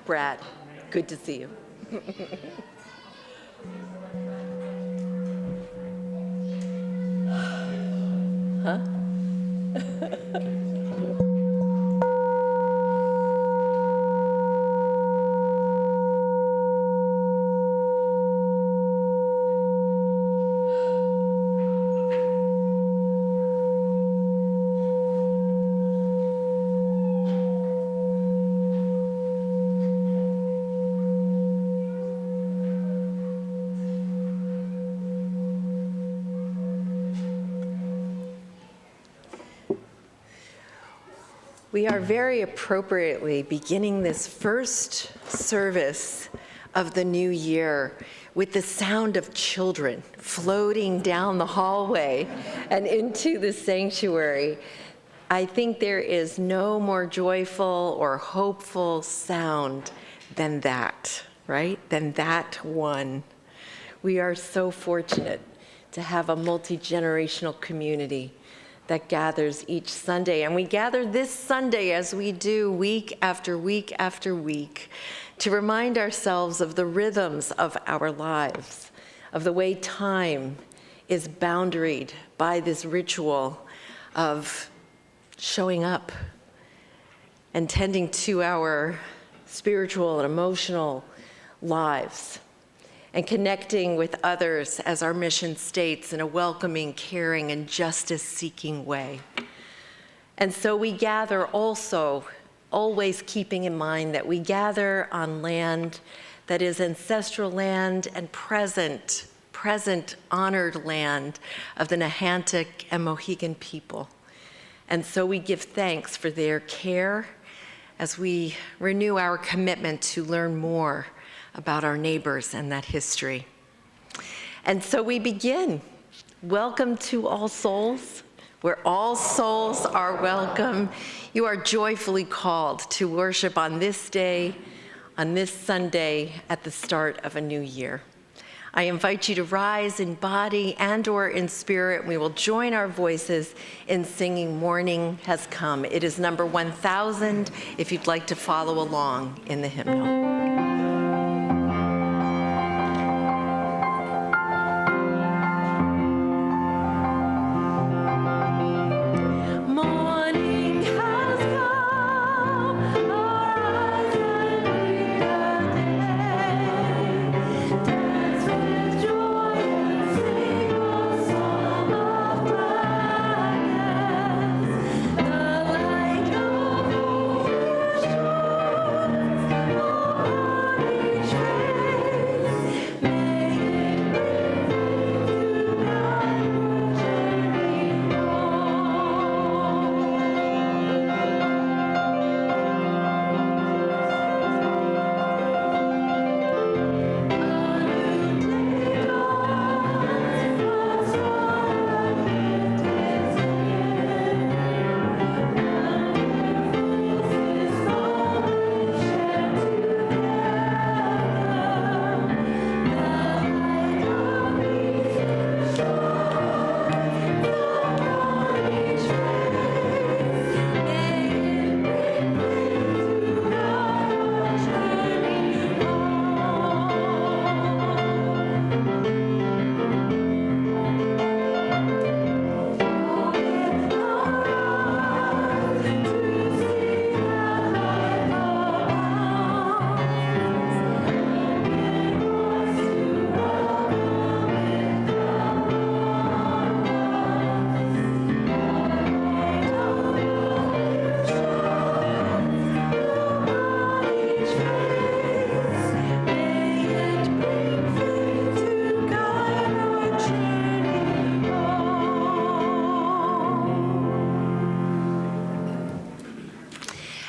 Brad, good to see you. Huh? We are very appropriately beginning this first service of the new year with the sound of children floating down the hallway and into the sanctuary. I think there is no more joyful or hopeful sound than that, right? Than that one. We are so fortunate to have a multi-generational community that gathers each Sunday. And we gather this Sunday, as we do week after week after week, to remind ourselves of the rhythms of our lives, of the way time is boundaried by this ritual of showing up and tending to our spiritual and emotional lives, and connecting with others, as our mission states, in a welcoming, caring, and justice-seeking way. And so we gather also, always keeping in mind that we gather on land that is ancestral land and present honored land of the Nahantic and Mohegan people. And so we give thanks for their care as we renew our commitment to learn more about our neighbors and that history. And so we begin. Welcome to All Souls, where all souls are welcome. You are joyfully called to worship on this day, on this Sunday, at the start of a new year. I invite you to rise in body and or in spirit. We will join our voices in singing Morning Has Come. It is number 1000 if you'd like to follow along in the hymnal.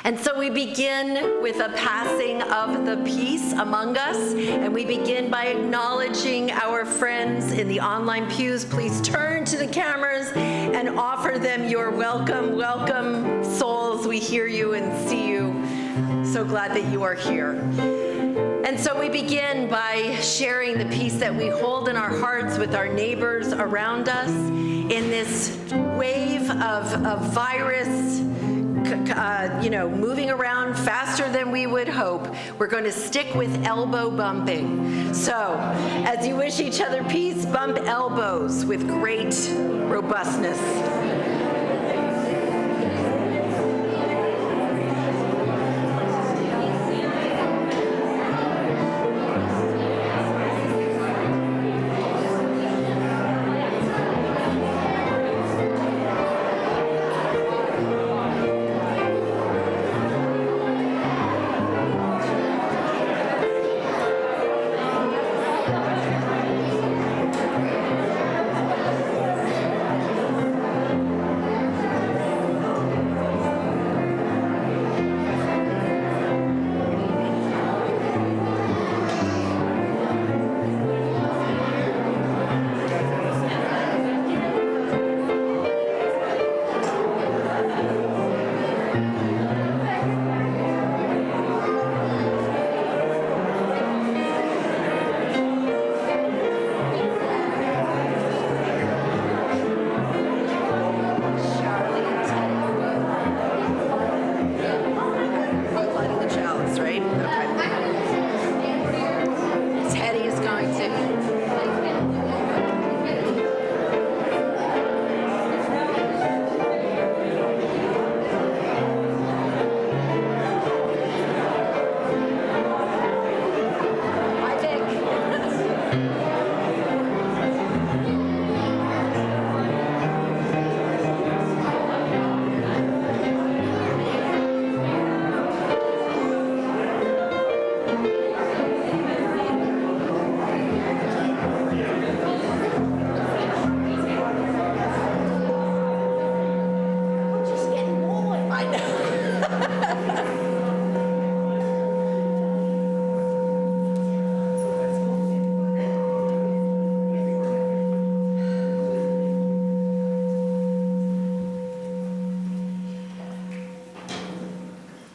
And so we begin with a passing of the peace among us, and we begin by acknowledging our friends in the online pews. Please turn to the cameras and offer them your welcome. Welcome, souls. We hear you and see you. So glad that you are here. And so we begin by sharing the peace that we hold in our hearts with our neighbors around us in this wave of virus moving around faster than we would hope, we're going to stick with elbow bumping. So, as you wish each other peace, bump elbows with great robustness.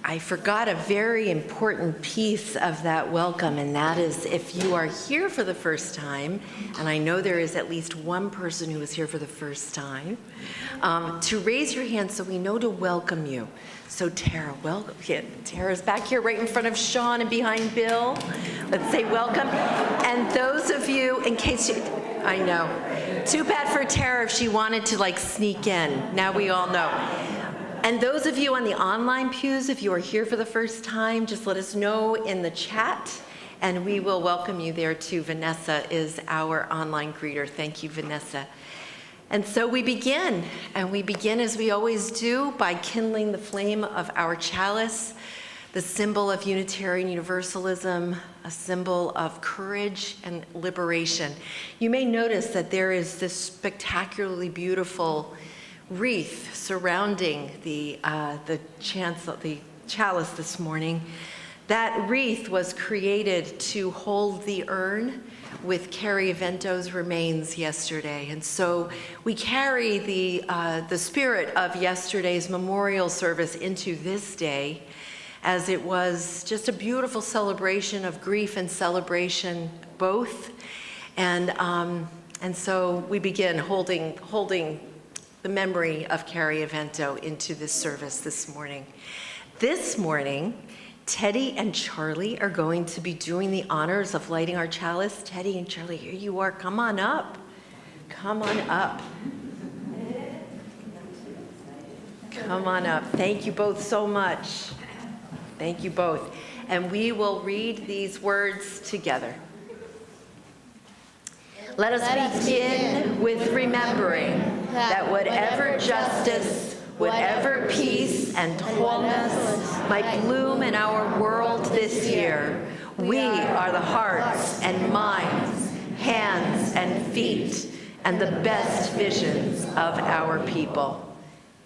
I forgot a very important piece of that welcome, and that is if you are here for the first time, and I know there is at least one person who is here for the first time, to raise your hand so we know to welcome you. So Tara, welcome. Yeah, Tara's back here right in front of Sean and behind Bill. Let's say welcome. And those of you, in case you, I know, too bad for Tara if she wanted to sneak in. Now we all know. And those of you on the online pews, if you are here for the first time, just let us know in the chat, and we will welcome you there too. Vanessa is our online greeter. Thank you, Vanessa. And so we begin, and we begin as we always do by kindling the flame of our chalice, the symbol of Unitarian Universalism, a symbol of courage and liberation. You may notice that there is this spectacularly beautiful wreath surrounding the chalice this morning. That wreath was created to hold the urn with Carrie Evento's remains yesterday. And so we carry the spirit of yesterday's memorial service into this day, as it was just a beautiful celebration of grief and celebration both. And so we begin holding the memory of Carrie Evento into this service this morning. This morning, Teddy and Charlie are going to be doing the honors of lighting our chalice. Teddy and Charlie, here you are. Come on up. Come on up. Come on up. Thank you both so much. Thank you both. And we will read these words together. Let us begin with remembering that whatever justice, whatever peace and wholeness might bloom in our world this year, we are the hearts and minds, hands and feet, and the best visions of our people.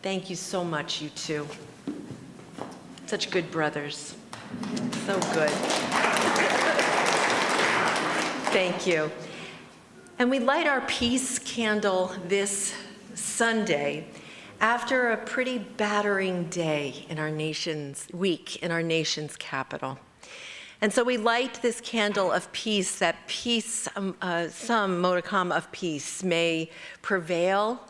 Thank you so much, you two. Such good brothers. So good. Thank you. And we light our peace candle this Sunday after a pretty battering day in our nation's week in our nation's capital. And so we light this candle of peace, that peace, some modicum of peace may prevail,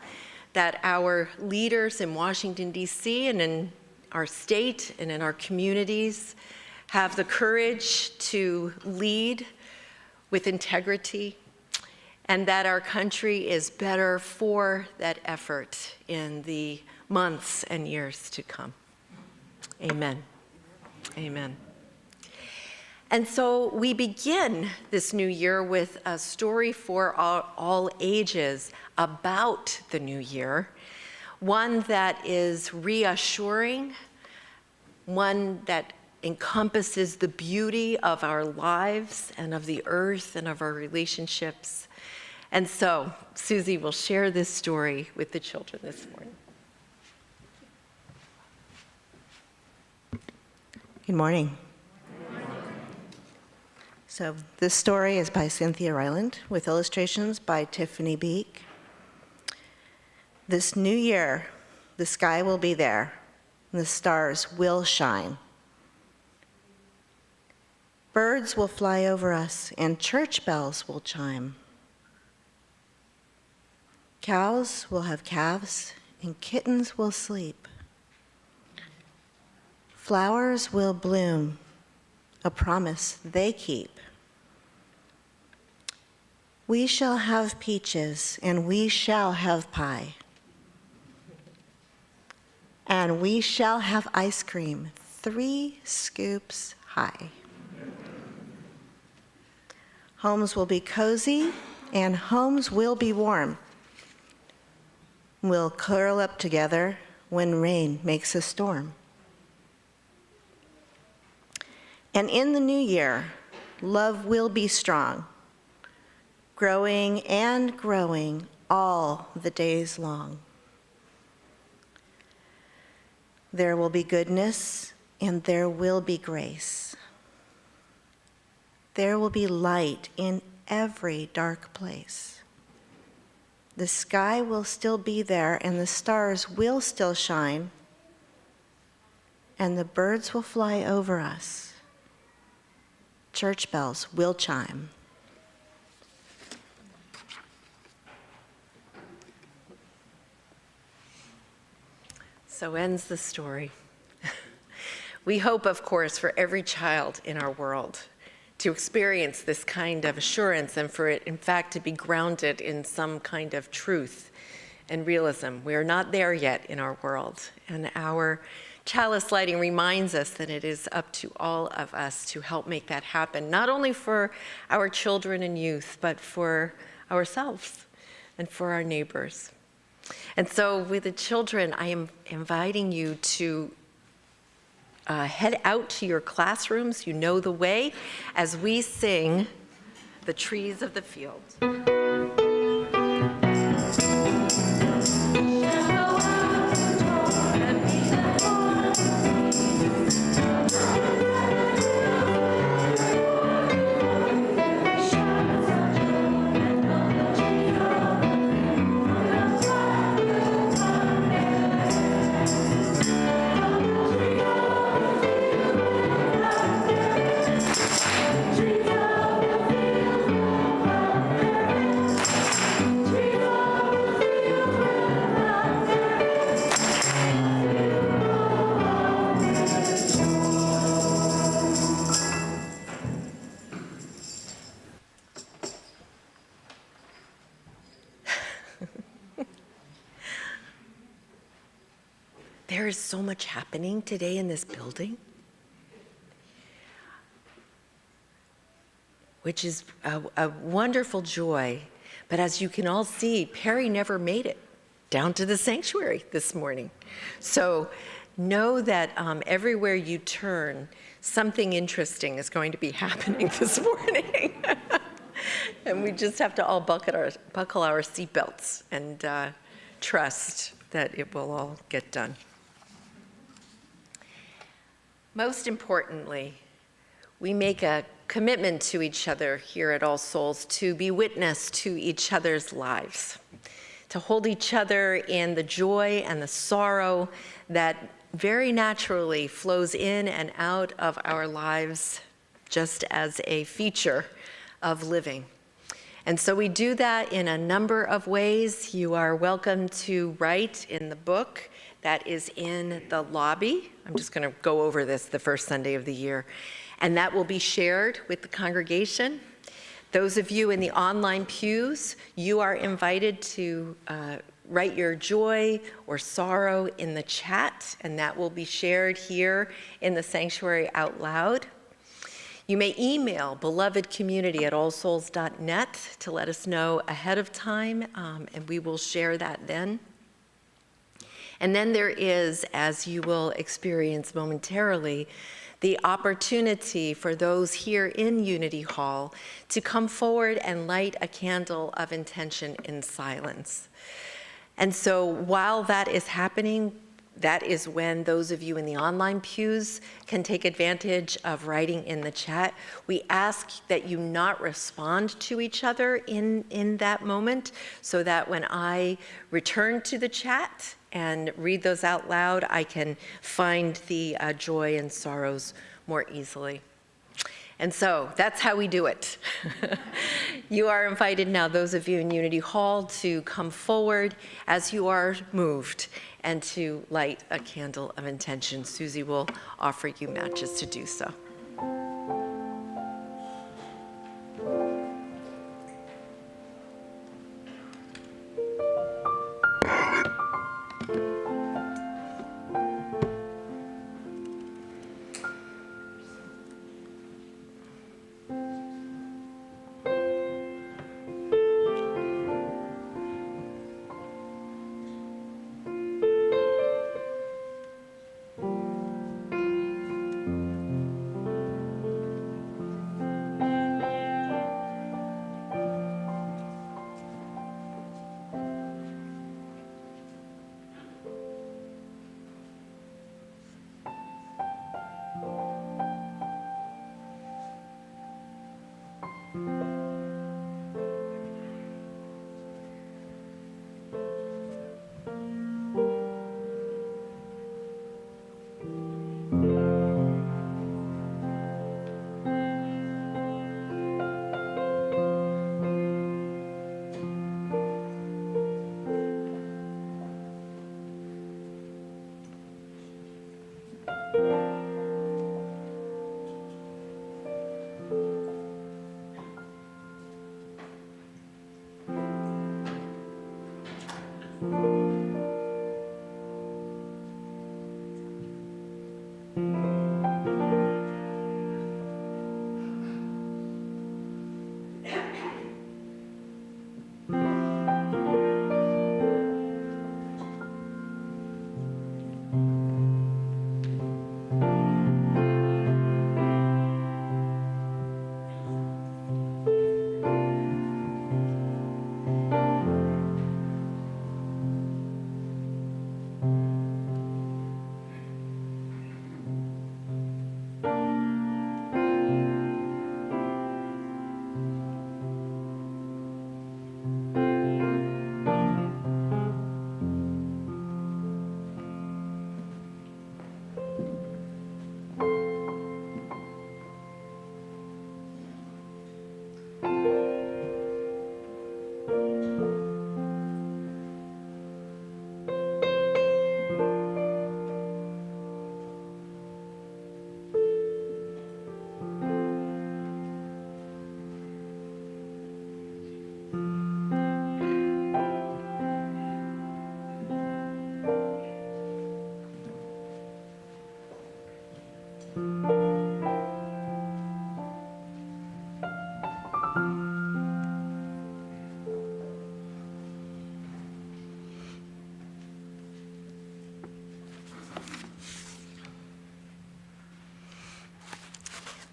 that our leaders in Washington, D.C. and in our state and in our communities have the courage to lead with integrity, and that our country is better for that effort in the months and years to come. Amen. Amen. And so we begin this new year with a story for all ages about the new year, one that is reassuring, one that encompasses the beauty of our lives and of the earth and of our relationships. And so Susie will share this story with the children this morning. Good morning. So this story is by Cynthia Ryland with illustrations by Tiffany Beek. This new year, the sky will be there, and the stars will shine. Birds will fly over us, and church bells will chime. Cows will have calves, and kittens will sleep. Flowers will bloom, a promise they keep. We shall have peaches, and we shall have pie. And we shall have ice cream, 3 scoops high. Homes will be cozy, and homes will be warm. We'll curl up together when rain makes a storm. And in the new year, love will be strong, growing and growing all the days long. There will be goodness, and there will be grace. There will be light in every dark place. The sky will still be there, and the stars will still shine, and the birds will fly over us. Church bells will chime. So ends the story. We hope, of course, for every child in our world to experience this kind of assurance and for it, in fact, to be grounded in some kind of truth and realism. We are not there yet in our world, and our chalice lighting reminds us that it is up to all of us to help make that happen, not only for our children and youth, but for ourselves and for our neighbors. And so with the children, I am inviting you to head out to your classrooms. You know the way, as we sing The Trees of the Field. There is so much happening today in this building, which is a wonderful joy. But as you can all see, Perry never made it down to the sanctuary this morning. So know that everywhere you turn, something interesting is going to be happening this morning. And we just have to all buckle our seatbelts and trust that it will all get done. Most importantly, we make a commitment to each other here at All Souls to be witness to each other's lives, to hold each other in the joy and the sorrow that very naturally flows in and out of our lives just as a feature of living. And so we do that in a number of ways. You are welcome to write in the book That is in the lobby. I'm just going to go over this the first Sunday of the year. And that will be shared with the congregation. Those of you in the online pews, you are invited to write your joy or sorrow in the chat, and that will be shared here in the sanctuary out loud. You may email belovedcommunity@allsouls.net to let us know ahead of time, and we will share that then. And then there is, as you will experience momentarily, the opportunity for those here in Unity Hall to come forward and light a candle of intention in silence. And so while that is happening, that is when those of you in the online pews can take advantage of writing in the chat. We ask that you not respond to each other in that moment, so that when I return to the chat and read those out loud, I can find the joy and sorrows more easily. And so that's how we do it. You are invited now, those of you in Unity Hall, to come forward as you are moved and to light a candle of intention. Susie will offer you matches to do so.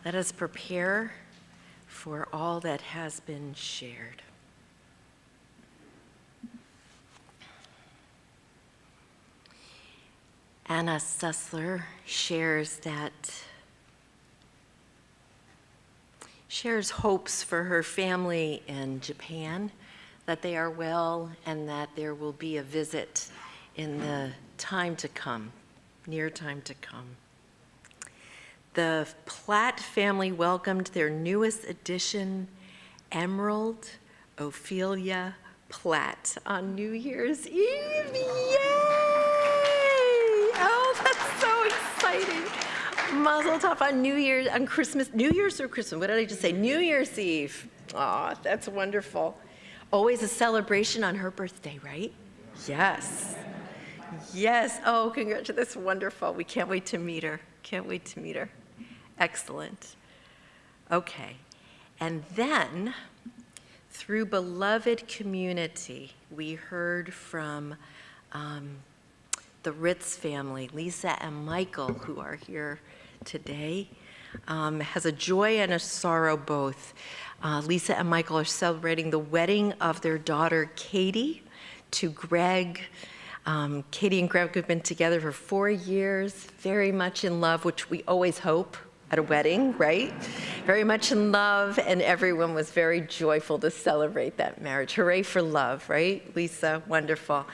Let us prepare for all that has been shared. Anna Sussler shares hopes for her family in Japan, that they are well and that there will be a visit in the time to come, near time to come. The Platt family welcomed their newest addition, Emerald Ophelia Platt, on New Year's Eve. Yay! exciting. Mazel tov on New Year's, on Christmas, New Year's or Christmas? What did I just say? New Year's Eve. Aw, that's wonderful. Always a celebration on her birthday, right? Yes. Yes. Oh, congratulations. That's wonderful. We can't wait to meet her. Can't wait to meet her. Excellent. Okay. And then, through beloved community, we heard from the Ritz family, Lisa and Michael, who are here today. Has a joy and a sorrow both. Lisa and Michael are celebrating the wedding of their daughter, Katie, to Greg. Katie and Greg have been together for 4 years, very much in love, which we always hope at a wedding, right? Very much in love, and everyone was very joyful to celebrate that marriage. Hooray for love, right? Lisa, wonderful.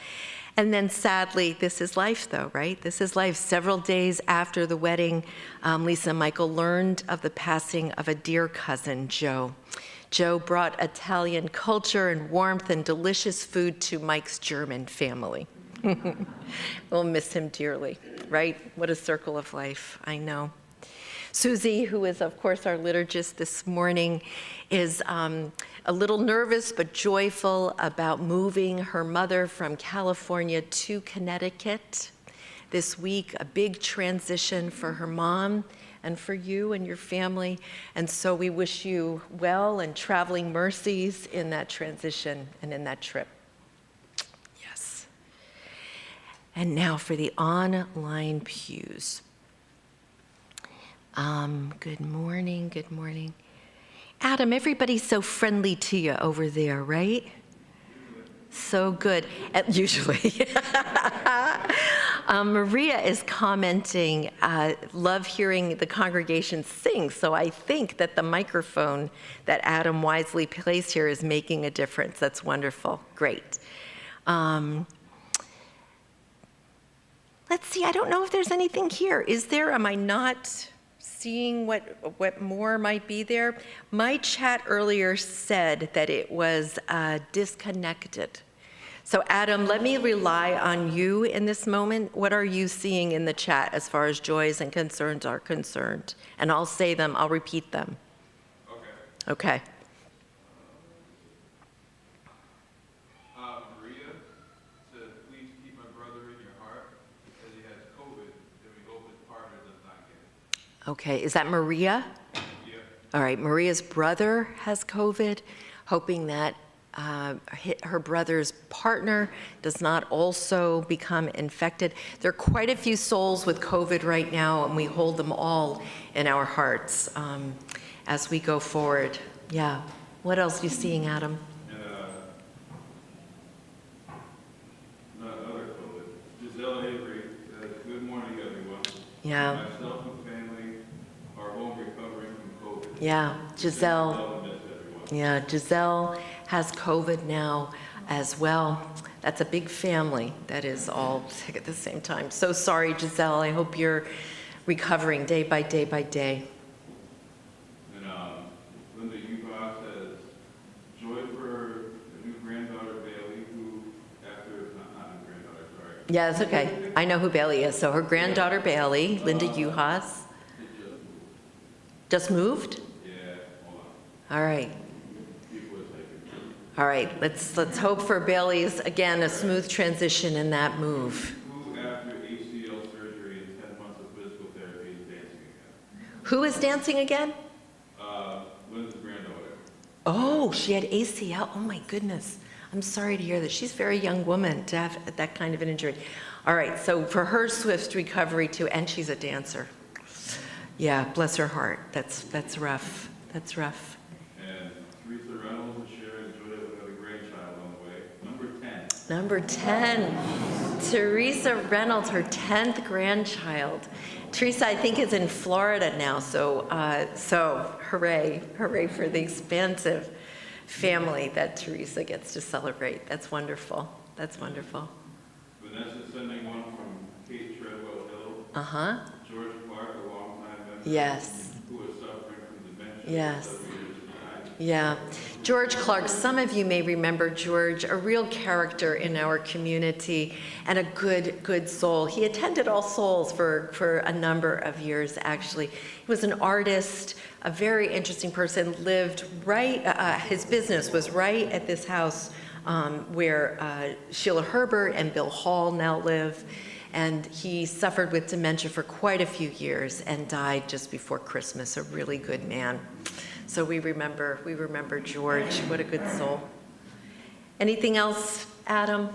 And then sadly, this is life though, right? This is life. Several days after the wedding, Lisa and Michael learned of the passing of a dear cousin, Joe. Joe brought Italian culture and warmth and delicious food to Mike's German family. We'll miss him dearly, right? What a circle of life, I know. Susie, who is, of course, our liturgist this morning, is a little nervous but joyful about moving her mother from California to Connecticut this week, a big transition for her mom and for you and your family. And so we wish you well and traveling mercies in that transition and in that trip. Yes. And now for the online pews. Good morning, good morning. Adam, everybody's so friendly to you over there, right? So good, usually. Maria is commenting, love hearing the congregation sing, so I think that the microphone that Adam wisely placed here is making a difference. That's wonderful, great. Let's see, I don't know if there's anything here. Is there, am I not seeing what more might be there? My chat earlier said that it was disconnected. So Adam, let me rely on you in this moment. What are you seeing in the chat as far as joys and concerns are concerned? And I'll say them, I'll repeat them. Okay. Okay. Maria said, please keep my brother in your heart as he has COVID, and we hope his partner does not get it. Okay, is that Maria? Yeah. All right, Maria's brother has COVID, hoping that her brother's partner does not also become infected. There are quite a few souls with COVID right now, and we hold them all in our hearts as we go forward. Yeah. What else are you seeing, Adam? Another COVID. Giselle Avery says, good morning, everyone. Yeah. Myself and family are home recovering from COVID. Yeah, Giselle. Love and miss everyone. Yeah, Giselle has COVID now as well. That's a big family that is all sick at the same time. So sorry, Giselle. I hope you're recovering day by day by day. And Linda Yuba says, joy for a new granddaughter, Bailey, who after, not new granddaughter, sorry. Yeah, it's okay. I know who Bailey is. So her granddaughter, Bailey, Linda Uhas, just moved? Yeah, hold on. All right. People are taking it. All right, let's hope for Bailey's, again, a smooth transition in that move. Who after ACL surgery and 10 months of physical therapy is dancing again? Who is dancing again? Linda's granddaughter. Oh, she had ACL. Oh my goodness. I'm sorry to hear that. She's a very young woman to have that kind of an injury. All right, so for her swift recovery too, and she's a dancer. Yeah, bless her heart. That's rough. That's rough. And Teresa Reynolds is sharing joy of another grandchild on the way. Number 10. Number 10, Teresa Reynolds, her 10th grandchild. Teresa, I think, is in Florida now, so hooray, hooray for the expansive family that Teresa gets to celebrate. That's wonderful. That's wonderful. Vanessa's sending one from Kate Treadwell Hill. Uh-huh. George Clark, a longtime member. Yes. Who is suffering from dementia. Yes. 7 years behind. Yeah. George Clark, some of you may remember George, a real character in our community and a good soul. He attended All Souls for a number of years, actually. He was an artist, a very interesting person, lived right, his business was right at this house where Sheila Herbert and Bill Hall now live. And he suffered with dementia for quite a few years and died just before Christmas, a really good man. So we remember George. What a good soul. Anything else, Adam?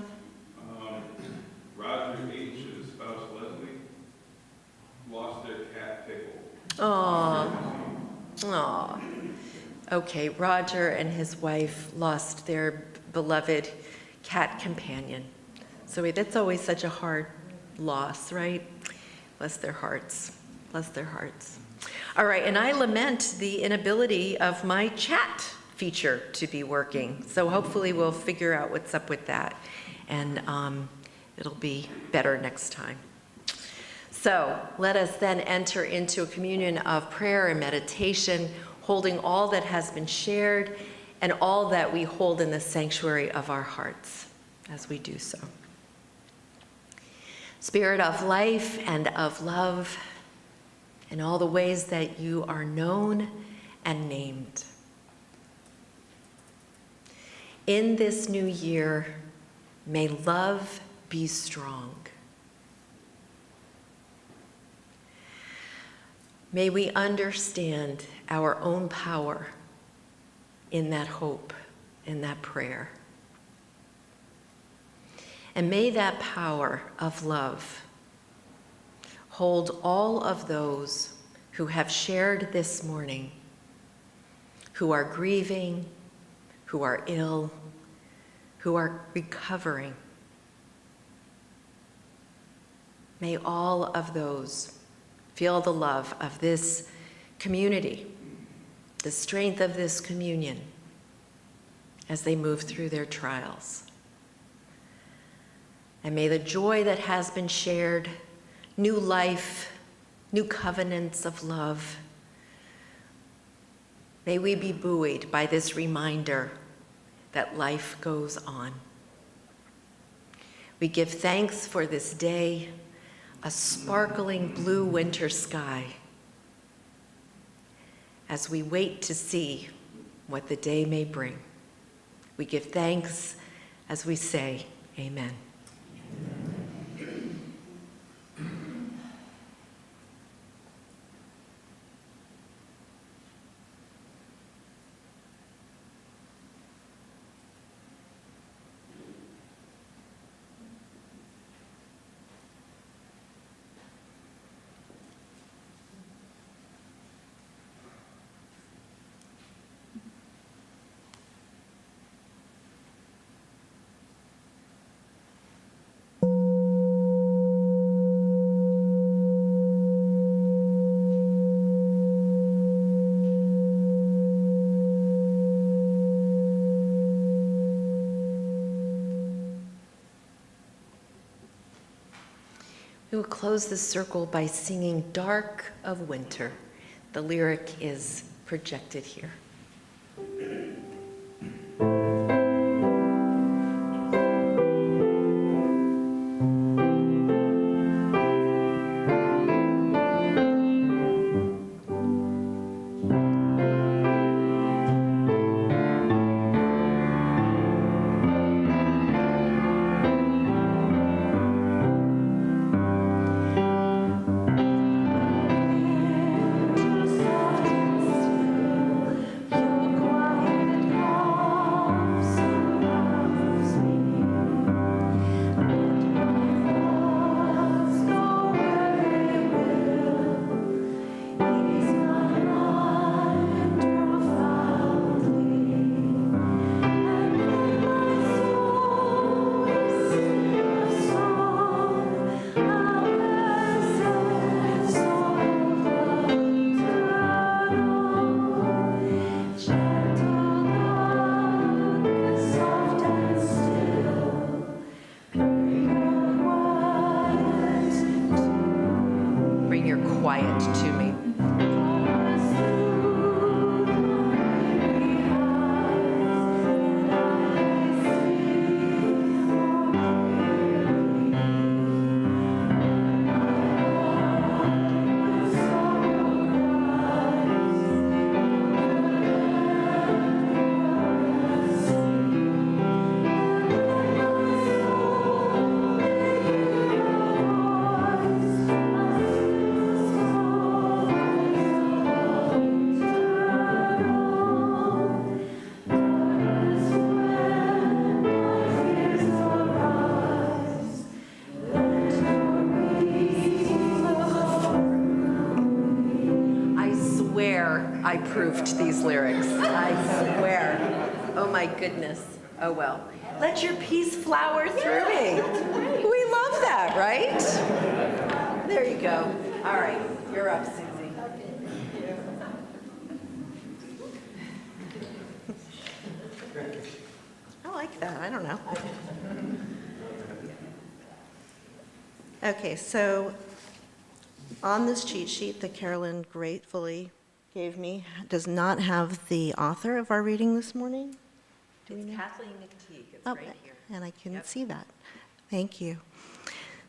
Roger H. and his spouse Leslie lost their cat Pickle. Oh. Okay, Roger and his wife lost their beloved cat companion. So that's always such a hard loss, right? Bless their hearts. Bless their hearts. All right, and I lament the inability of my chat feature to be working. So hopefully we'll figure out what's up with that, and it'll be better next time. So let us then enter into a communion of prayer and meditation, holding all that has been shared and all that we hold in the sanctuary of our hearts as we do so. Spirit of life and of love, in all the ways that you are known and named. In this new year, may love be strong. May we understand our own power in that hope, in that prayer. And may that power of love hold all of those who have shared this morning, who are grieving, who are ill, who are recovering. May all of those feel the love of this community, the strength of this communion as they move through their trials. And may the joy that has been shared, new life, new covenants of love, may we be buoyed by this reminder that life goes on. We give thanks for this day, a sparkling blue winter sky, as we wait to see what the day may bring. We give thanks as we say, Amen. We will close this circle by singing Dark of Winter. The lyric is projected here. I proofed these lyrics. I swear. Oh my goodness. Oh well. Let your peace flower through me. We love that, right? There you go. All right, you're up, Susie. I like that, I don't know. Okay, so on this cheat sheet that Carolyn gratefully gave me, does not have the author of our reading this morning. It's Kathleen McTeague. It's Oh, right here. and I couldn't Yep. see that. Thank you.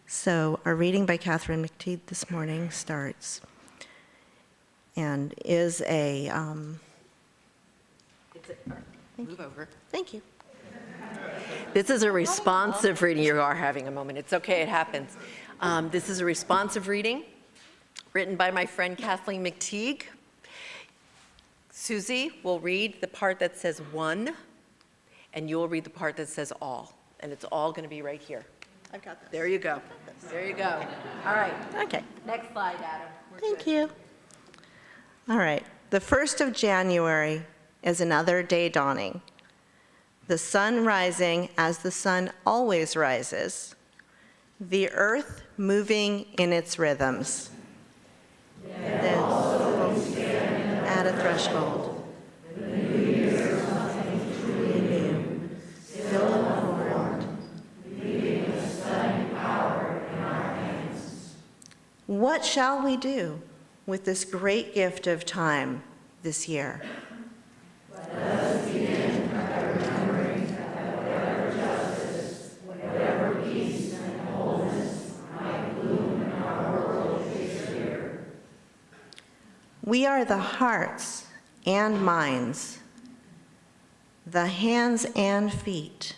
So our reading by Catherine McTeague this morning starts and is a, Move over. thank you. This is a responsive reading. You are having a moment. It's okay, it happens. This is a responsive reading written by my friend Kathleen McTeague. Susie will read the part that says one, and you'll read the part that says all. And it's all going to be right here. I've got this. There you go. There you go. All right. Okay. Next slide, Adam. Thank you. All right. The 1st of January is another day dawning. The sun rising as the sun always rises. The earth moving in its rhythms. Then at a threshold. Still informed. What shall we do with this great gift of time this year? We are the hearts and minds, the hands and feet,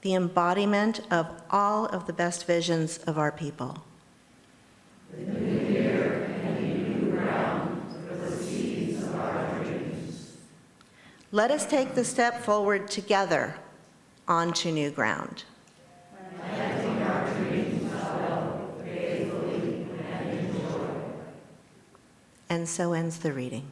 the embodiment of all of the best visions of our people. Let us take the step forward together onto new ground. And so ends the reading.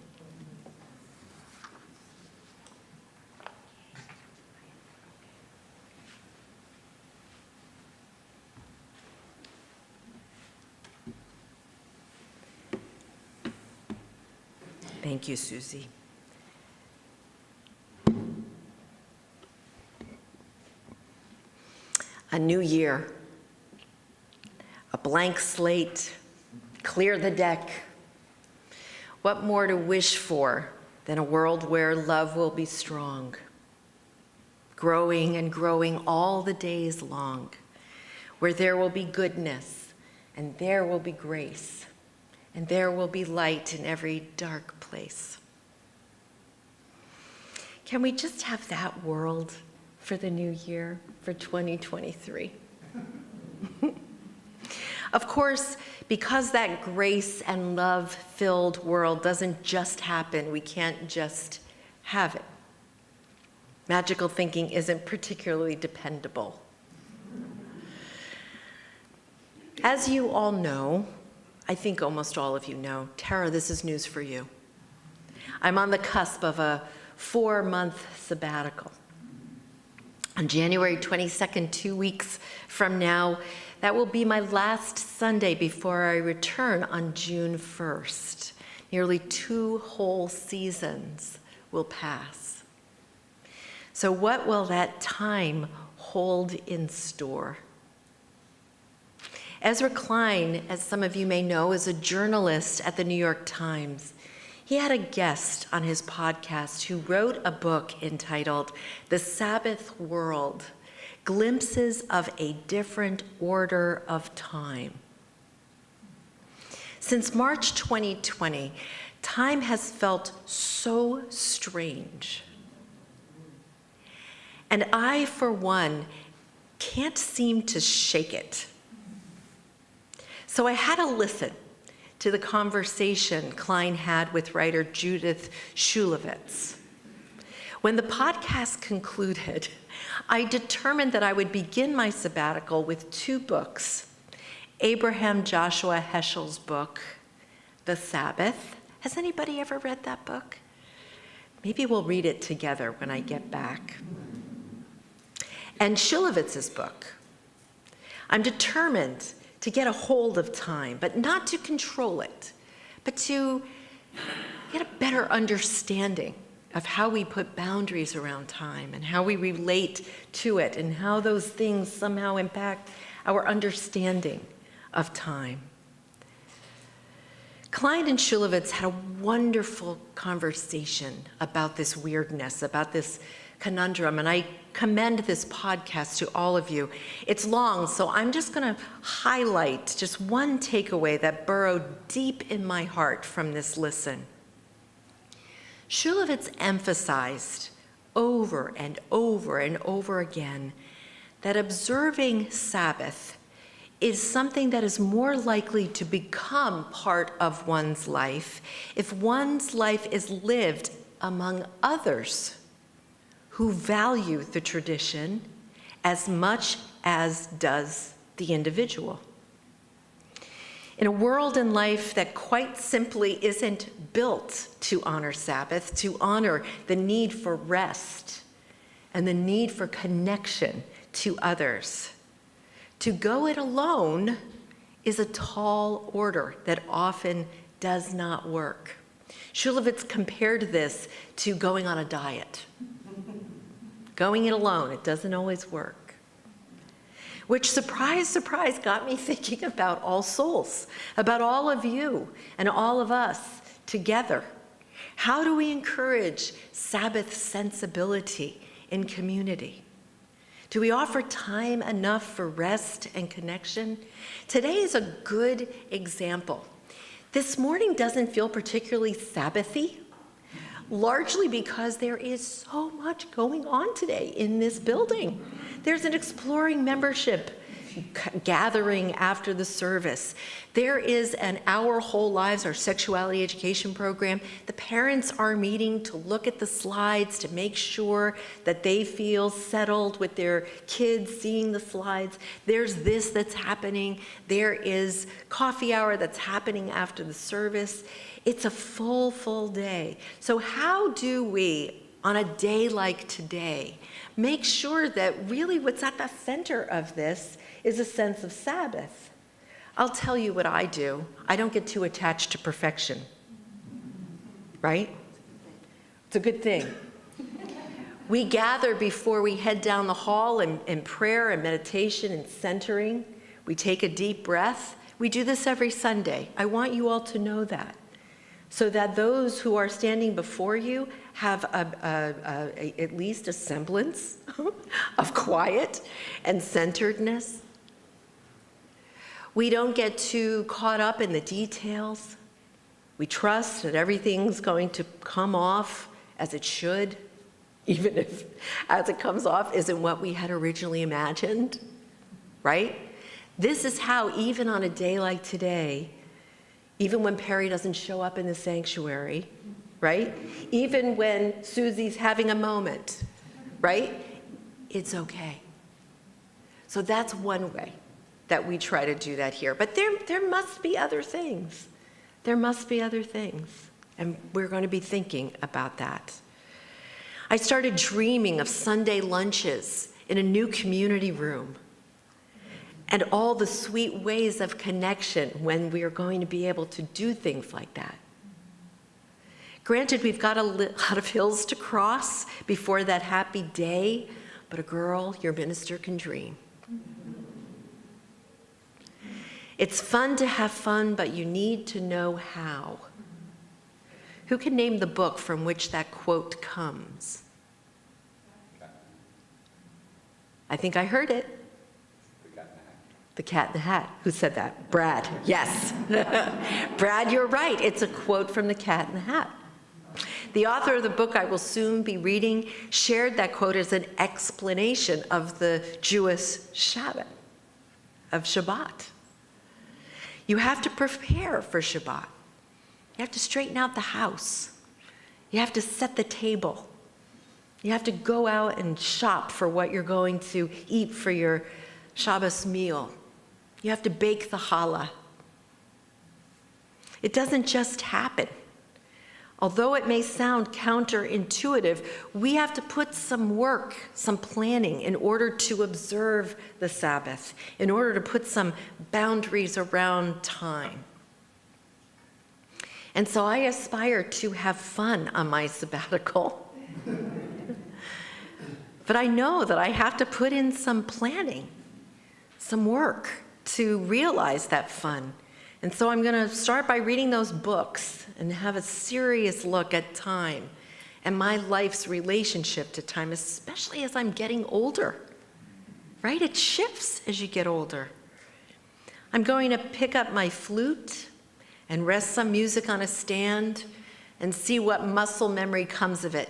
Thank you, Susie. A new year, a blank slate, clear the deck. What more to wish for than a world where love will be strong, growing and growing all the days long, where there will be goodness and there will be grace and there will be light in every dark place. Can we just have that world for the new year, for 2023? Of course, because that grace and love-filled world doesn't just happen, we can't just have it. Magical thinking isn't particularly dependable. As you all know, I think almost all of you know, Tara, this is news for you. I'm on the cusp of a 4-month sabbatical. On January 22nd, 2 weeks from now, that will be my last Sunday before I return on June 1st. Nearly 2 whole seasons will pass. So what will that time hold in store? Ezra Klein, as some of you may know, is a journalist at the New York Times. He had a guest on his podcast who wrote a book entitled The Sabbath World: Glimpses of a Different Order of Time. Since March 2020, time has felt so strange. And I, for one, can't seem to shake it. So I had to listen to the conversation Klein had with writer Judith Shulevitz. When the podcast concluded, I determined that I would begin my sabbatical with 2 books, Abraham Joshua Heschel's book, The Sabbath, Has anybody ever read that book? Maybe we'll read it together when I get back. And Shilovitz's book. I'm determined to get a hold of time, but not to control it, but to get a better understanding of how we put boundaries around time and how we relate to it and how those things somehow impact our understanding of time. Klein and Shilovitz had a wonderful conversation about this weirdness, about this conundrum, and I commend this podcast to all of you. It's long, so I'm just going to highlight just one takeaway that burrowed deep in my heart from this listen. Shilovitz emphasized over and over and over again that observing Sabbath is something that is more likely to become part of one's life if one's life is lived among others who value the tradition as much as does the individual. In a world and life that quite simply isn't built to honor Sabbath, to honor the need for rest and the need for connection to others, to go it alone is a tall order that often does not work. Shilovitz compared this to going on a diet. Going it alone, it doesn't always work. Which, surprise, surprise, got me thinking about All Souls, about all of you and all of us together. How do we encourage Sabbath sensibility in community? Do we offer time enough for rest and connection? Today is a good example. This morning doesn't feel particularly Sabbathy, largely because there is so much going on today in this building. There's an exploring membership gathering after the service. There is an Our Whole Lives, our sexuality education program. The parents are meeting to look at the slides to make sure that they feel settled with their kids seeing the slides. There's this that's happening. There is coffee hour that's happening after the service. It's a full day. So how do we, on a day like today, make sure that really what's at the center of this is a sense of Sabbath? I'll tell you what I do. I don't get too attached to perfection, right? It's a good thing. We gather before we head down the hall in prayer and meditation and centering. We take a deep breath. We do this every Sunday. I want you all to know that, so that those who are standing before you have at least a semblance of quiet and centeredness. We don't get too caught up in the details. We trust that everything's going to come off as it should, even if as it comes off isn't what we had originally imagined, right? This is how, even on a day like today, even when Perry doesn't show up in the sanctuary, right? Even when Susie's having a moment, right? It's okay. So that's one way that we try to do that here. But there must be other things. There must be other things. And we're going to be thinking about that. I started dreaming of Sunday lunches in a new community room and all the sweet ways of connection when we are going to be able to do things like that. Granted, we've got a lot of hills to cross before that happy day, but a girl, your minister, can dream. It's fun to have fun, but you need to know how. Who can name the book from which that quote comes? I think I heard it. The Cat in the Hat. Who said that? Brad. Yes. Brad, you're right. It's a quote from The Cat in the Hat. The author of the book I will soon be reading shared that quote as an explanation of the Jewish Shabbat, of Shabbat. You have to prepare for Shabbat. You have to straighten out the house. You have to set the table. You have to go out and shop for what you're going to eat for your Shabbos meal. You have to bake the challah. It doesn't just happen Although it may sound counterintuitive, we have to put some work, some planning in order to observe the Sabbath, in order to put some boundaries around time. And so I aspire to have fun on my sabbatical. But I know that I have to put in some planning, some work to realize that fun. And so I'm going to start by reading those books and have a serious look at time and my life's relationship to time, especially as I'm getting older, right? It shifts as you get older. I'm going to pick up my flute and rest some music on a stand and see what muscle memory comes of it.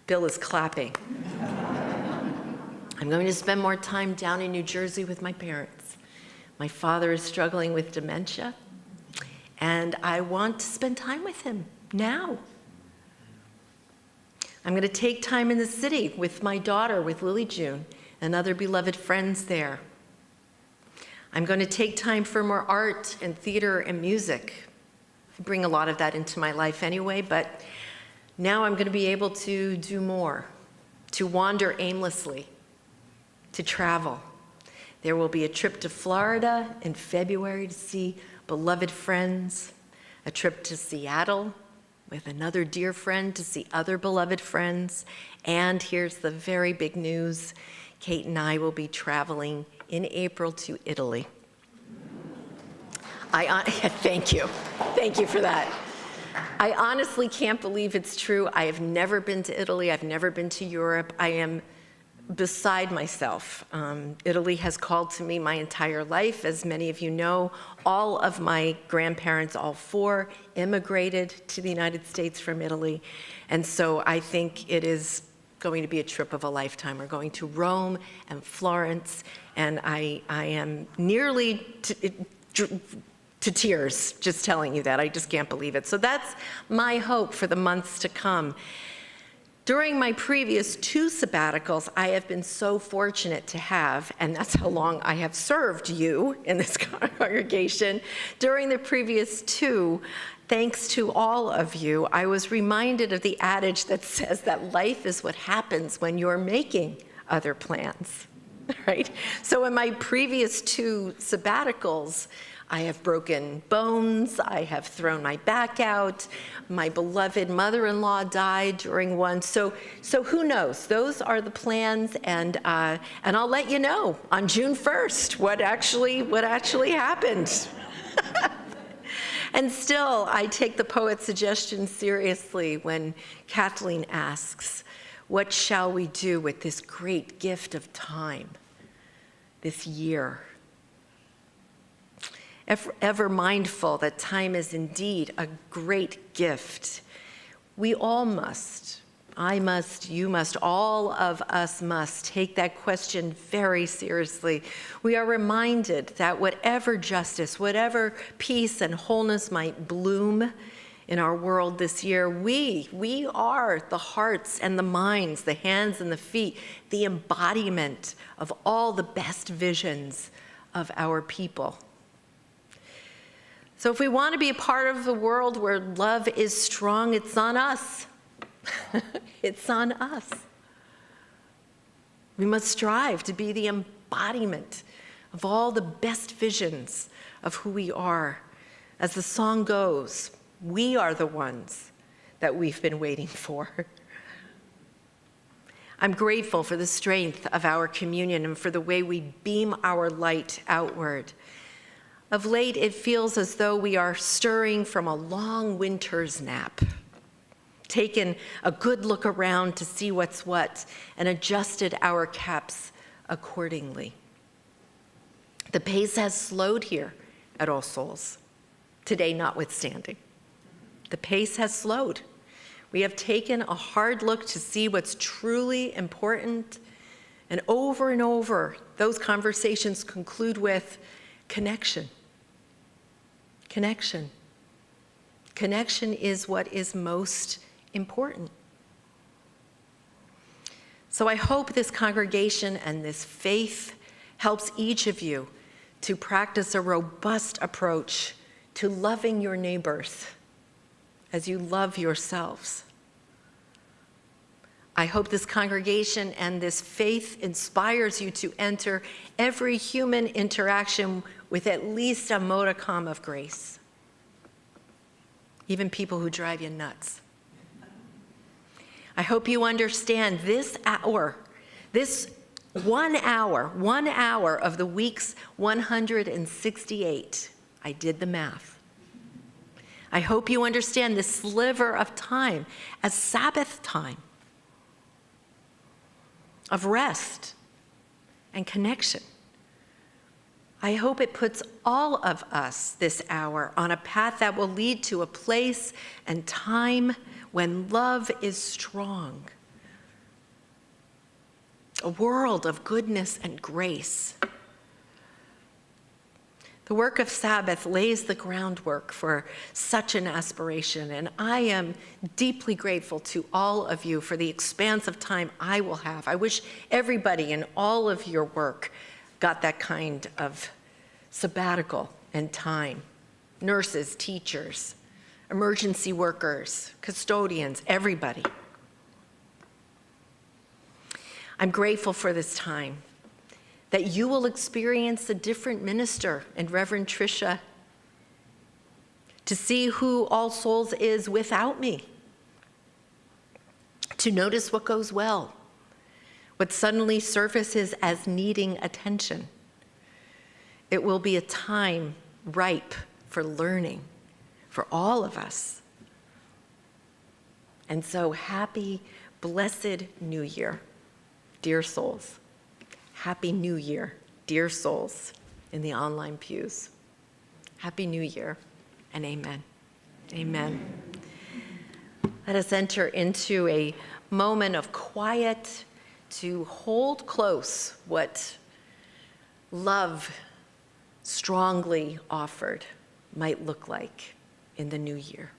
Bill is clapping. I'm going to spend more time down in New Jersey with my parents. My father is struggling with dementia, and I want to spend time with him now. I'm going to take time in the city with my daughter, with Lily June, and other beloved friends there. I'm going to take time for more art and theater and music. I bring a lot of that into my life anyway, but now I'm going to be able to do more, to wander aimlessly, to travel. There will be a trip to Florida in February to see beloved friends, a trip to Seattle with another dear friend to see other beloved friends, and here's the very big news, Kate and I will be traveling in April to Italy. Thank you. Thank you for that. I honestly can't believe it's true. I have never been to Italy. I've never been to Europe. I am beside myself. Italy has called to me my entire life. As many of you know, all of my grandparents, all four, immigrated to the United States from Italy. And so I think it is going to be a trip of a lifetime. We're going to Rome and Florence, and I am nearly to tears just telling you that. I just can't believe it. So that's my hope for the months to come. During my previous 2 sabbaticals, I have been so fortunate to have, and that's how long I have served you in this congregation. During the previous 2, thanks to all of you, I was reminded of the adage that says that life is what happens when you're making other plans, right? So in my previous 2 sabbaticals, I have broken bones, I have thrown my back out, my beloved mother-in-law died during one, so who knows? Those are the plans, and I'll let you know on June 1st what actually happened. And still, I take the poet's suggestion seriously when Kathleen asks, what shall we do with this great gift of time, this year? Ever mindful that time is indeed a great gift. We all must, I must, you must, all of us must take that question very seriously. We are reminded that whatever justice, whatever peace and wholeness might bloom in our world this year, we are the hearts and the minds, the hands and the feet, the embodiment of all the best visions of our people. So if we want to be a part of the world where love is strong, it's on us. It's on us. We must strive to be the embodiment of all the best visions of who we are. As the song goes, we are the ones that we've been waiting for. I'm grateful for the strength of our communion and for the way we beam our light outward. Of late, it feels as though we are stirring from a long winter's nap, taken a good look around to see what's what, and adjusted our caps accordingly. The pace has slowed here at All Souls, today notwithstanding. The pace has slowed. We have taken a hard look to see what's truly important, and over, those conversations conclude with connection. Connection. Connection is what is most important. So I hope this congregation and this faith helps each of you to practice a robust approach to loving your neighbors as you love yourselves. I hope this congregation and this faith inspires you to enter every human interaction with at least a modicum of grace, even people who drive you nuts. I hope you understand this 1 hour of the week's 168. I did the math. I hope you understand this sliver of time as Sabbath time, of rest and connection. I hope it puts all of us this hour on a path that will lead to a place and time when love is strong, a world of goodness and grace. The work of Sabbath lays the groundwork for such an aspiration, and I am deeply grateful to all of you for the expanse of time I will have. I wish everybody in all of your work got that kind of sabbatical and time. Nurses, teachers, emergency workers, custodians, everybody. I'm grateful for this time, that you will experience a different minister in Reverend Tricia, to see who All Souls is without me, to notice what goes well, what suddenly surfaces as needing attention. It will be a time ripe for learning for all of us. And so happy, blessed New Year, dear souls. Happy New Year, dear souls in the online pews. Happy New Year, and amen. Amen. Let us enter into a moment of quiet to hold close what love strongly offered might look like in the new year.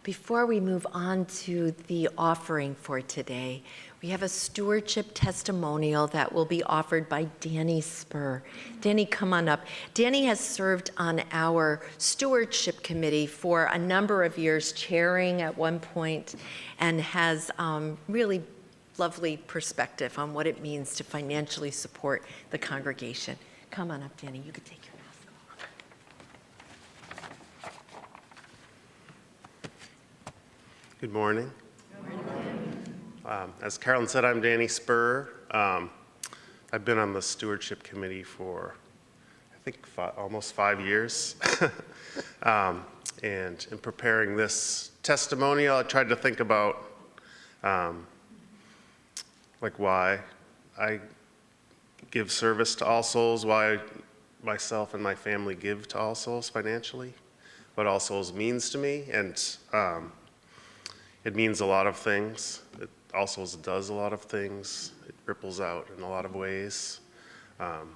Before we move on to the offering for today, we have a stewardship testimonial that will be offered by Danny Spur. Danny, come on up. Danny has served on our stewardship committee for a number of years, chairing at one point, and has really lovely perspective on what it means to financially support the congregation. Come on up, Danny. You could take your mask off. Good morning. As Carolyn said, I'm Danny Spur. I've been on the stewardship committee for, I think, almost 5 years. And in preparing this testimonial, I tried to think about why I give service to All Souls, why myself and my family give to All Souls financially, what All Souls means to me, and it means a lot of things. It also does a lot of things. It ripples out in a lot of ways. And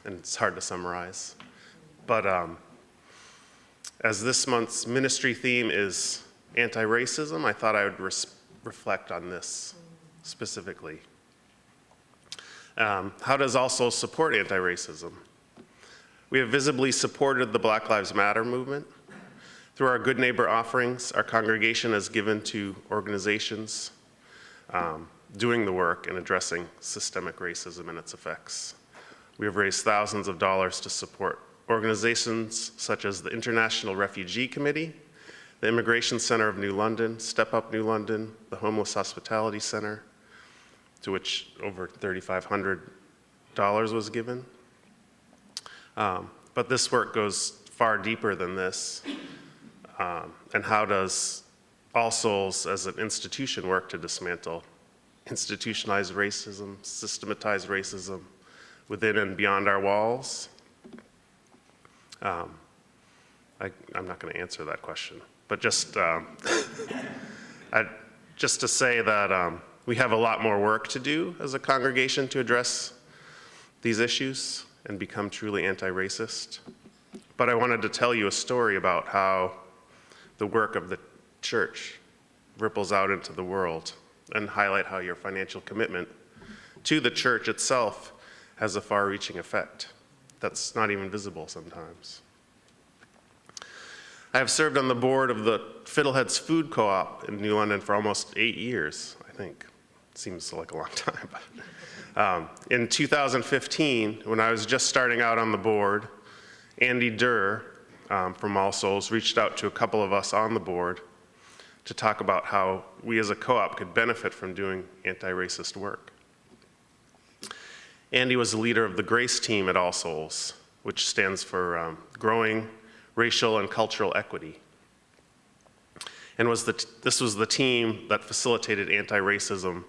it's hard to summarize. But as this month's ministry theme is anti-racism, I thought I would reflect on this specifically. How does also support anti-racism? We have visibly supported the Black Lives Matter movement. Through our Good Neighbor offerings, our congregation has given to organizations doing the work in addressing systemic racism and its effects. We have raised thousands of dollars to support organizations such as the International Refugee Committee, the Immigration Center of New London, Step Up New London, the Homeless Hospitality Center, to which over $3,500 was given. But this work goes far deeper than this. And how does All Souls as an institution work to dismantle institutionalized racism, systematized racism within and beyond our walls? I'm not going to answer that question, but just to say that we have a lot more work to do as a congregation to address these issues and become truly anti-racist. But I wanted to tell you a story about how the work of the church ripples out into the world and highlight how your financial commitment to the church itself has a far-reaching effect that's not even visible sometimes. I have served on the board of the Fiddleheads Food Co-op in New London for almost 8 years, I think. Seems like a long time. In 2015, when I was just starting out on the board, Andy Durr from All Souls reached out to a couple of us on the board to talk about how we as a co-op could benefit from doing anti-racist work. Andy was the leader of the Grace team at All Souls, which stands for Growing Racial and Cultural Equity. And this was the team that facilitated anti-racism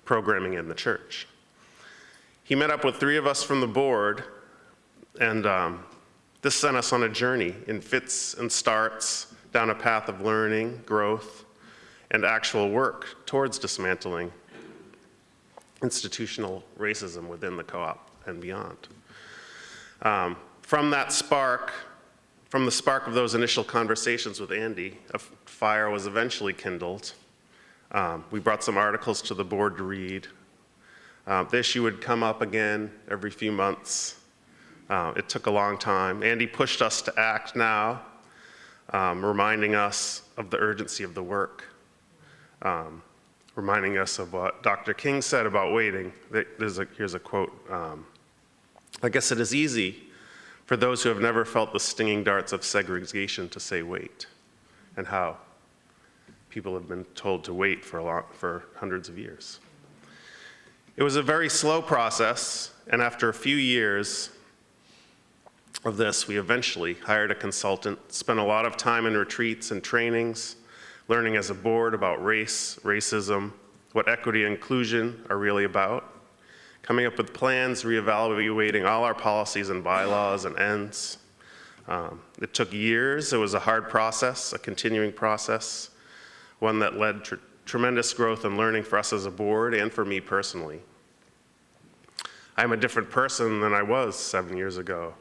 programming in the church. He met up with 3 of us from the board, and this sent us on a journey in fits and starts down a path of learning, growth, and actual work towards dismantling institutional racism within the co-op and beyond. From the spark of those initial conversations with Andy, a fire was eventually kindled. We brought some articles to the board to read. The issue would come up again every few months. It took a long time. Andy pushed us to act now, reminding us of the urgency of the work, reminding us of what Dr. King said about waiting. Here's a quote. I guess it is easy for those who have never felt the stinging darts of segregation to say wait, and how people have been told to wait for hundreds of years. It was a very slow process, and after a few years of this, we eventually hired a consultant, spent a lot of time in retreats and trainings, learning as a board about race, racism, what equity and inclusion are really about, coming up with plans, reevaluating all our policies and bylaws and ends. It took years. It was a hard process, a continuing process, one that led to tremendous growth and learning for us as a board and for me personally. I'm a different person than I was 7 years ago.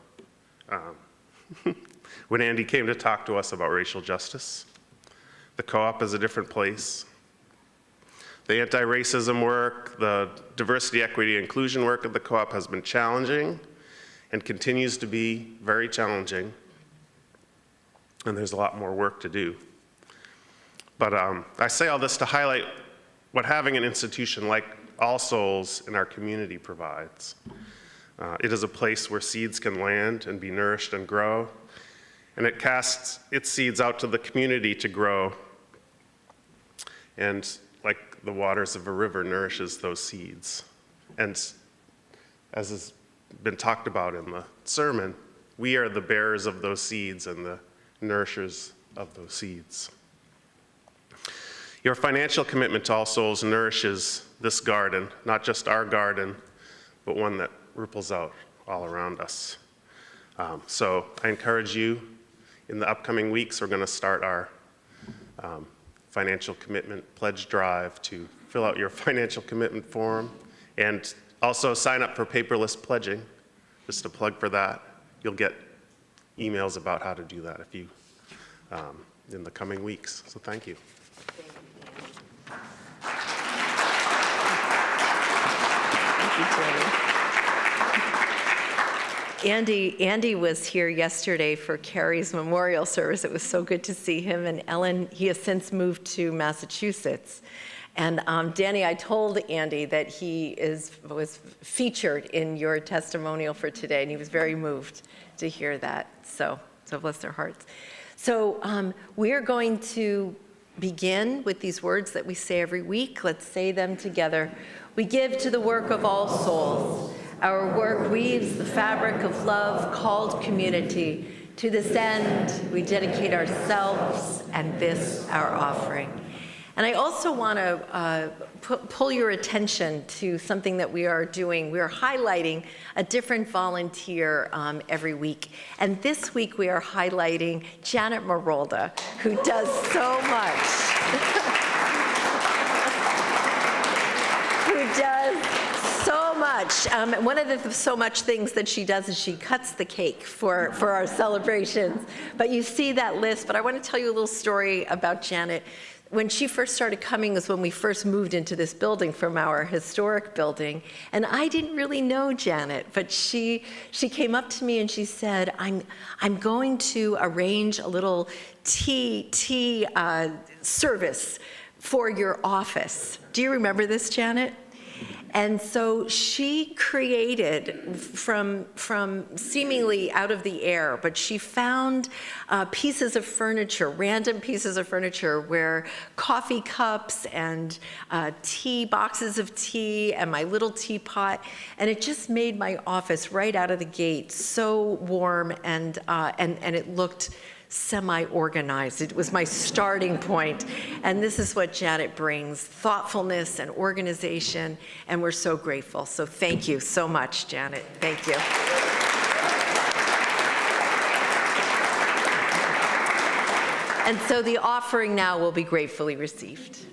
When Andy came to talk to us about racial justice, the co-op is a different place. The anti-racism work, the diversity, equity, inclusion work of the co-op has been challenging and continues to be very challenging. And there's a lot more work to do. But I say all this to highlight what having an institution like All Souls in our community provides. It is a place where seeds can land and be nourished and grow, and it casts its seeds out to the community to grow. And like the waters of a river nourishes those seeds. And as has been talked about in the sermon, we are the bearers of those seeds and the nourishers of those seeds. Your financial commitment to All Souls nourishes this garden, not just our garden, but one that ripples out all around us. So I encourage you, in the upcoming weeks, we're going to start our financial commitment pledge drive to fill out your financial commitment form, and also sign up for paperless pledging. Just a plug for that. You'll get emails about how to do that if you in the coming weeks. So thank you. Andy was here yesterday for Carrie's memorial service. It was so good to see him. And Ellen, he has since moved to Massachusetts. And Danny, I told Andy that he was featured in your testimonial for today, and he was very moved to hear that. So bless their hearts. So we're going to begin with these words that we say every week. Let's say them together. We give to the work of All Souls. Our work weaves the fabric of love called community. To this end, we dedicate ourselves and this our offering. And I also want to pull your attention to something that we are doing. We are highlighting a different volunteer every week. And this week we are highlighting Janet Marolda, who does so much. Who does so much. One of the so much things that she does is she cuts the cake for our celebrations. But you see that list. But I want to tell you a little story about Janet. When she first started coming was when we first moved into this building from our historic building. And I didn't really know Janet, but she came up to me and she said, I'm going to arrange a little tea service for your office. Do you remember this, Janet? And so she created from seemingly out of the air, but she found pieces of furniture, random pieces of furniture where coffee cups and tea, boxes of tea and my little teapot, and it just made my office right out of the gate so warm and it looked semi-organized. It was my starting point. And this is what Janet brings, thoughtfulness and organization, and we're so grateful. So thank you so much, Janet. Thank you. And so the offering now will be gratefully received.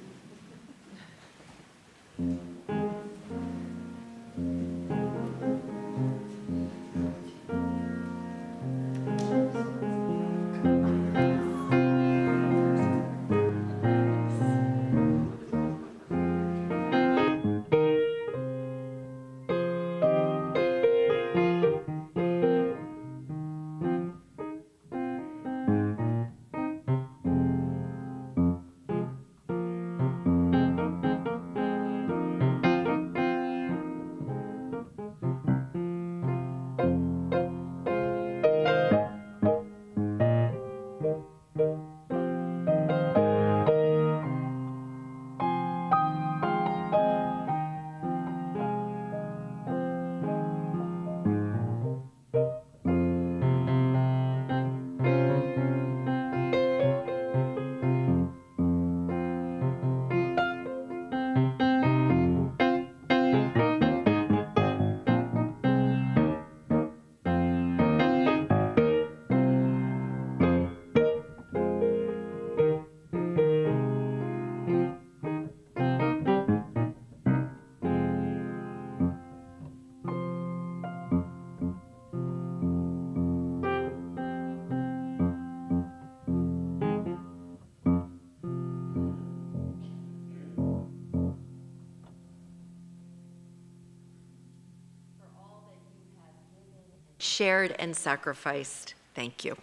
Shared and sacrificed. Thank you.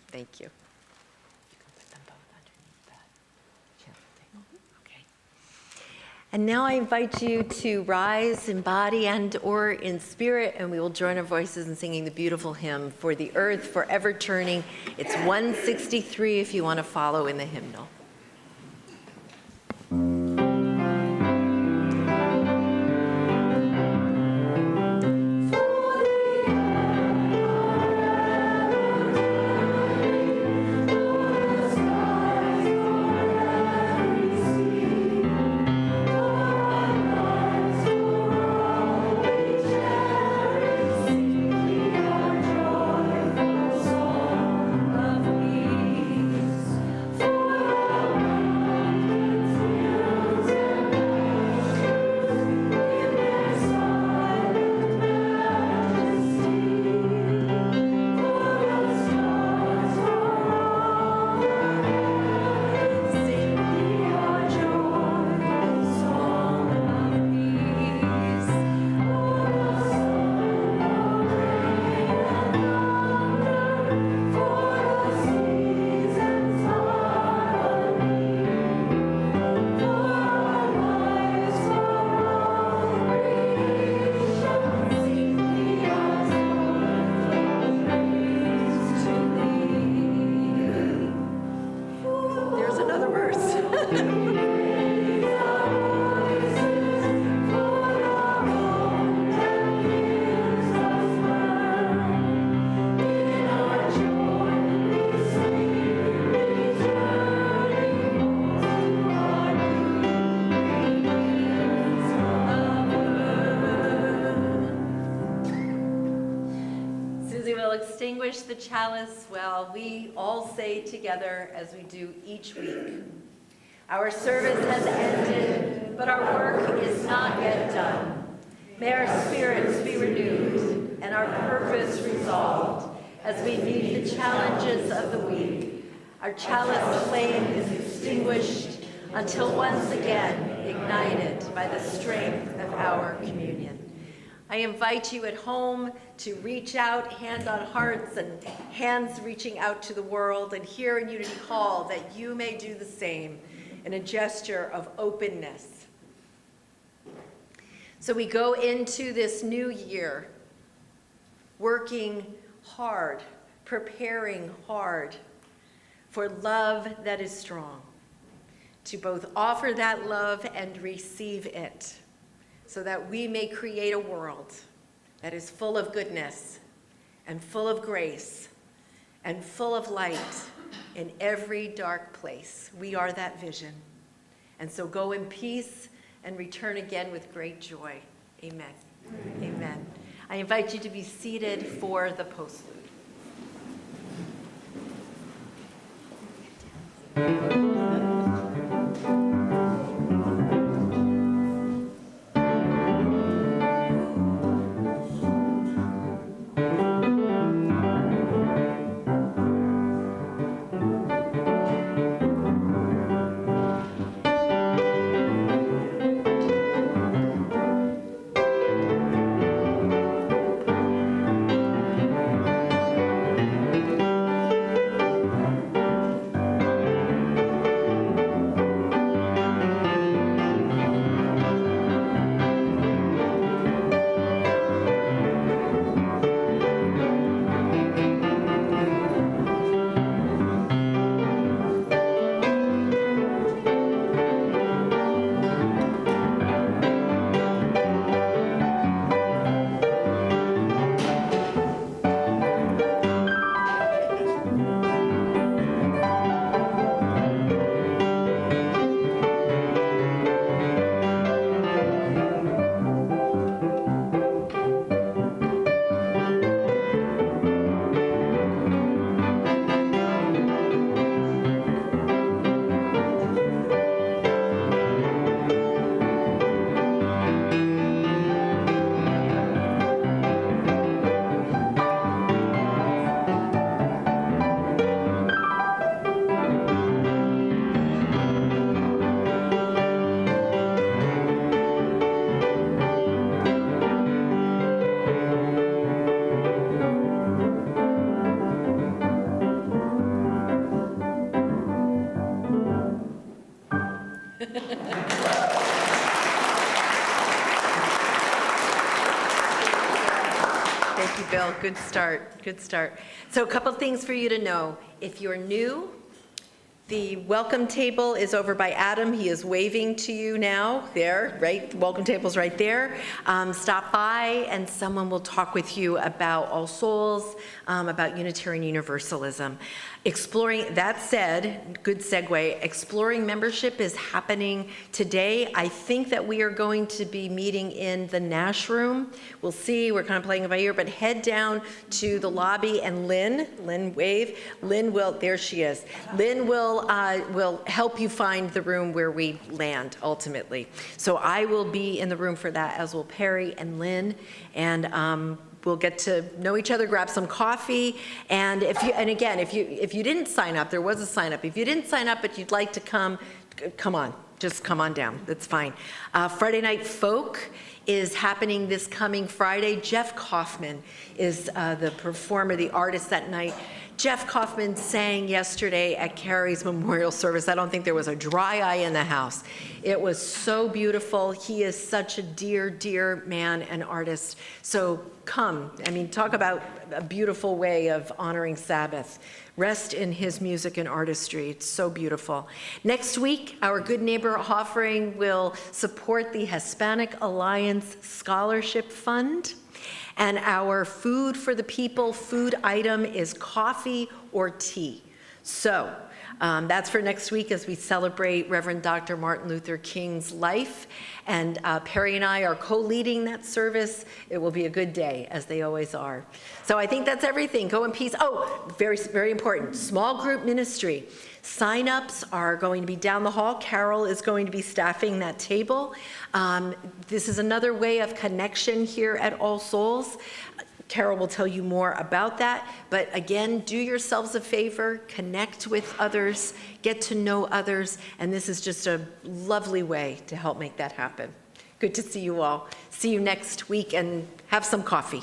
Thank you. Put them both underneath that channel table. Okay. And now I invite you to rise in body and or in spirit, and we will join our voices in singing the beautiful hymn, For the Earth Forever Turning. It's 163 if you want to follow in the hymnal. extinguish the chalice while we all say together, as we do each week, our service has ended, but our work is not yet done. May our spirits be renewed and our purpose resolved as we meet the challenges of the week. Our chalice flame is extinguished until once again ignited by the strength of our communion. I invite you at home to reach out, hand on hearts and hands reaching out to the world, and here in Unity Hall that you may do the same in a gesture of openness. So we go into this new year working hard, preparing hard for love that is strong, to both offer that love and receive it, so that we may create a world that is full of goodness and full of grace and full of light in every dark place. We are that vision. And so go in peace and return again with great joy. Amen. Amen. I invite you to be seated for the postlude. Thank you, Bill. Good start. Good start. So a couple things for you to know. If you're new, the welcome table is over by Adam. He is waving to you now. There, right? The welcome table's right there. Stop by and someone will talk with you about All Souls, about Unitarian Universalism. Exploring, that said, good segue, exploring membership is happening today. I think that we are going to be meeting in the Nash room. We'll see, we're kind of playing it by ear, but head down to the lobby and Lynn wave. Lynn will, there she is. Lynn will help you find the room where we land ultimately. So I will be in the room for that, as will Perry and Lynn, and we'll get to know each other, grab some coffee, and again, if you didn't sign up, there was a sign up. If you didn't sign up but you'd like to come on, just come on down. That's fine. Friday Night Folk is happening this coming Friday. Jeff Kaufman is the performer, the artist that night. Jeff Kaufman sang yesterday at Carrie's memorial service. I don't think there was a dry eye in the house. It was so beautiful. He is such a dear, dear man and artist. So come. I mean, talk about a beautiful way of honoring Sabbath. Rest in his music and artistry. It's so beautiful. Next week, our Good Neighbor offering will support the Hispanic Alliance Scholarship Fund. And our Food for the People food item is coffee or tea. So that's for next week as we celebrate Reverend Dr. Martin Luther King's life. And Perry and I are co-leading that service. It will be a good day, as they always are. So I think that's everything. Go in peace. Oh, very, very important, small group ministry. Sign-ups are going to be down the hall. Carol is going to be staffing that table. This is another way of connection here at All Souls. Carol will tell you more about that, but again, do yourselves a favor, connect with others, get to know others, and this is just a lovely way to help make that happen. Good to see you all. See you next week and have some coffee.